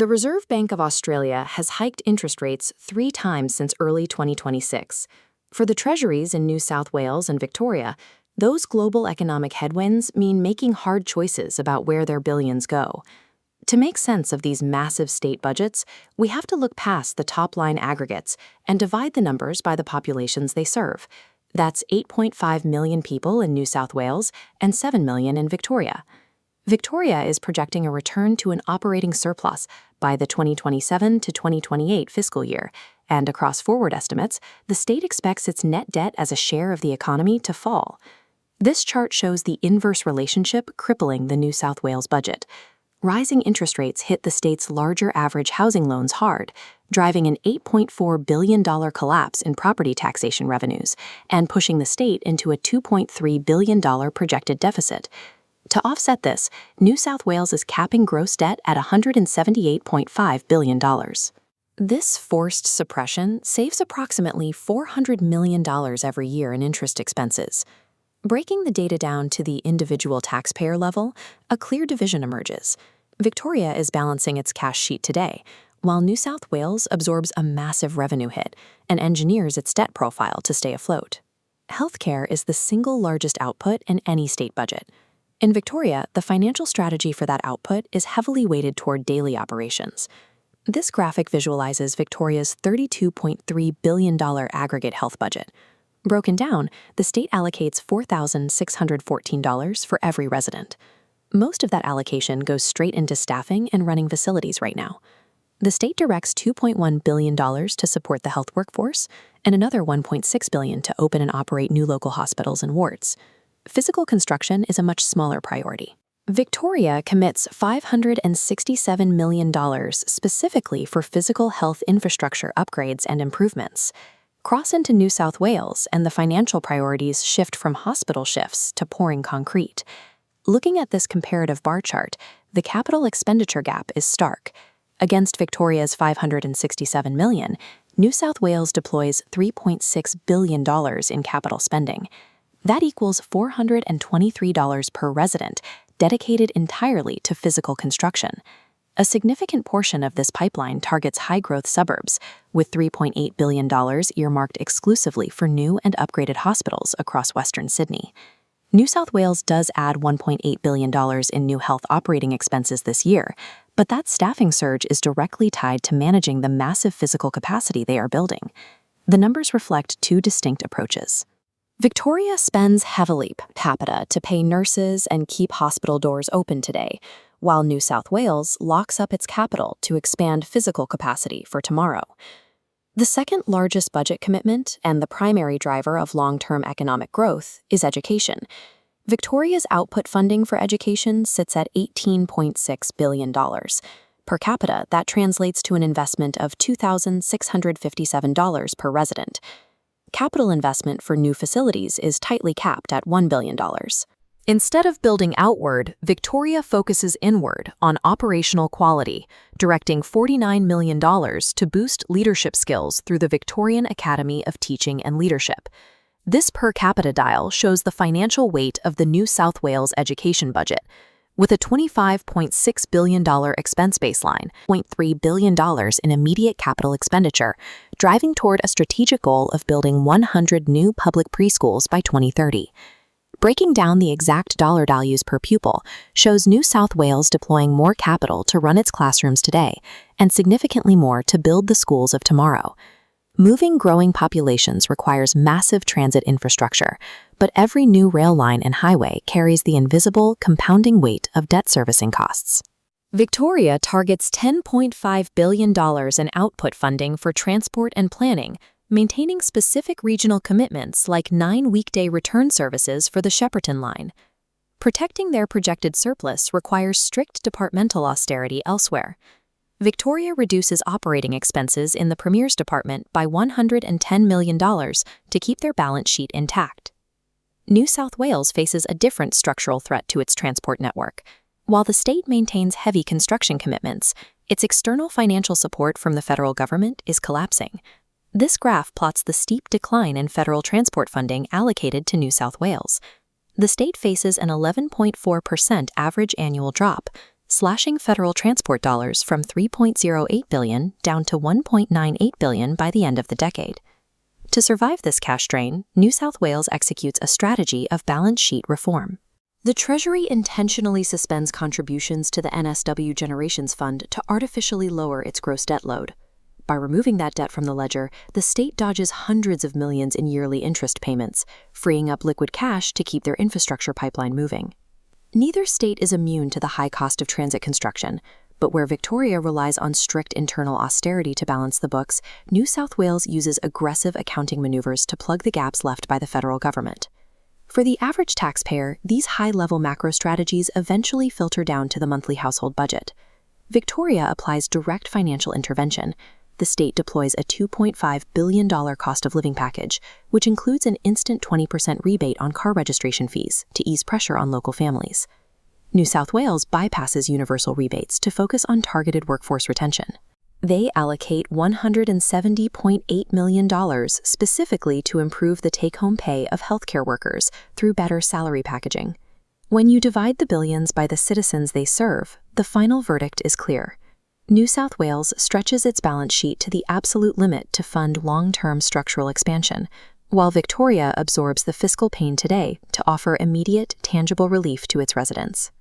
The Reserve Bank of Australia has hiked interest rates 3 times since early 2026. For the treasuries in New South Wales and Victoria, those global economic headwinds mean making hard choices about where their billions go. To make sense of these massive state budgets, we have to look past the top-line aggregates and divide the numbers by the populations they serve. That's 8.5 million people in New South Wales and 7 million in Victoria. Victoria is projecting a return to an operating surplus by the 2027 to 2028 fiscal year, and across forward estimates, the state expects its net debt as a share of the economy to fall. This chart shows the inverse relationship crippling the New South Wales budget. Rising interest rates hit the state's larger average housing loans hard, driving an $8.4 billion collapse in property taxation revenues and pushing the state into a $2.3 billion projected deficit. To offset this, New South Wales is capping gross debt at $178.5 billion. This forced suppression saves approximately $400 million every year in interest expenses. Breaking the data down to the individual taxpayer level, a clear division emerges. Victoria is balancing its cash sheet today, while New South Wales absorbs a massive revenue hit and engineers its debt profile to stay afloat. Healthcare is the single largest output in any state budget. In Victoria, the financial strategy for that output is heavily weighted toward daily operations. This graphic visualizes Victoria's $32.3 billion aggregate health budget. Broken down, the state allocates $4,614 for every resident. Most of that allocation goes straight into staffing and running facilities right now. The state directs $2.1 billion to support the health workforce and another $1.6 billion to open and operate new local hospitals and wards. Physical construction is a much smaller priority. Victoria commits $567 million specifically for physical health infrastructure upgrades and improvements. Cross into New South Wales, and the financial priorities shift from hospital shifts to pouring concrete. Looking at this comparative bar chart, the capital expenditure gap is stark. Against Victoria's $567 million, New South Wales deploys $3.6 billion in capital spending. That equals $423 per resident, dedicated entirely to physical construction. A significant portion of this pipeline targets high-growth suburbs, with $3.8 billion earmarked exclusively for new and upgraded hospitals across Western Sydney. New South Wales does add $1.8 billion in new health operating expenses this year, but that staffing surge is directly tied to managing the massive physical capacity they are building. The numbers reflect two distinct approaches. Victoria spends heavily per capita to pay nurses and keep hospital doors open today, while New South Wales locks up its capital to expand physical capacity for tomorrow. The second largest budget commitment and the primary driver of long-term economic growth is education. Victoria's output funding for education sits at $18.6 billion. Per capita, that translates to an investment of $2,657 per resident. Capital investment for new facilities is tightly capped at $1 billion. Instead of building outward, Victoria focuses inward on operational quality, directing $49 million to boost leadership skills through the Victorian Academy of Teaching and Leadership. This per capita dial shows the financial weight of the New South Wales education budget. With a $25.6 billion expense baseline, $0.3 billion in immediate capital expenditure, driving toward a strategic goal of building 100 new public preschools by 2030. Breaking down the exact dollar values per pupil shows New South Wales deploying more capital to run its classrooms today and significantly more to build the schools of tomorrow. Moving growing populations requires massive transit infrastructure, but every new rail line and highway carries the invisible, compounding weight of debt servicing costs. Victoria targets $10.5 billion in output funding for transport and planning, maintaining specific regional commitments like 9 weekday return services for the Shepparton line. Protecting their projected surplus requires strict departmental austerity elsewhere. Victoria reduces operating expenses in the Premier's department by $110 million to keep their balance sheet intact. New South Wales faces a different structural threat to its transport network. While the state maintains heavy construction commitments, its external financial support from the federal government is collapsing. This graph plots the steep decline in federal transport funding allocated to New South Wales. The state faces an 11.4% average annual drop, slashing federal transport dollars from $3.08 billion down to $1.98 billion by the end of the decade. To survive this cash drain, New South Wales executes a strategy of balance sheet reform. The Treasury intentionally suspends contributions to the NSW Generations Fund to artificially lower its gross debt load. By removing that debt from the ledger, the state dodges hundreds of millions in yearly interest payments, freeing up liquid cash to keep their infrastructure pipeline moving. Neither state is immune to the high cost of transit construction, but where Victoria relies on strict internal austerity to balance the books, New South Wales uses aggressive accounting maneuvers to plug the gaps left by the federal government. For the average taxpayer, these high-level macro strategies eventually filter down to the monthly household budget. Victoria applies direct financial intervention. The state deploys a $2.5 billion cost of living package, which includes an instant 20% rebate on car registration fees to ease pressure on local families. New South Wales bypasses universal rebates to focus on targeted workforce retention. They allocate $170.8 million specifically to improve the take-home pay of healthcare workers through better salary packaging. When you divide the billions by the citizens they serve, the final verdict is clear. New South Wales stretches its balance sheet to the absolute limit to fund long-term structural expansion, while Victoria absorbs the fiscal pain today to offer immediate, tangible relief to its residents.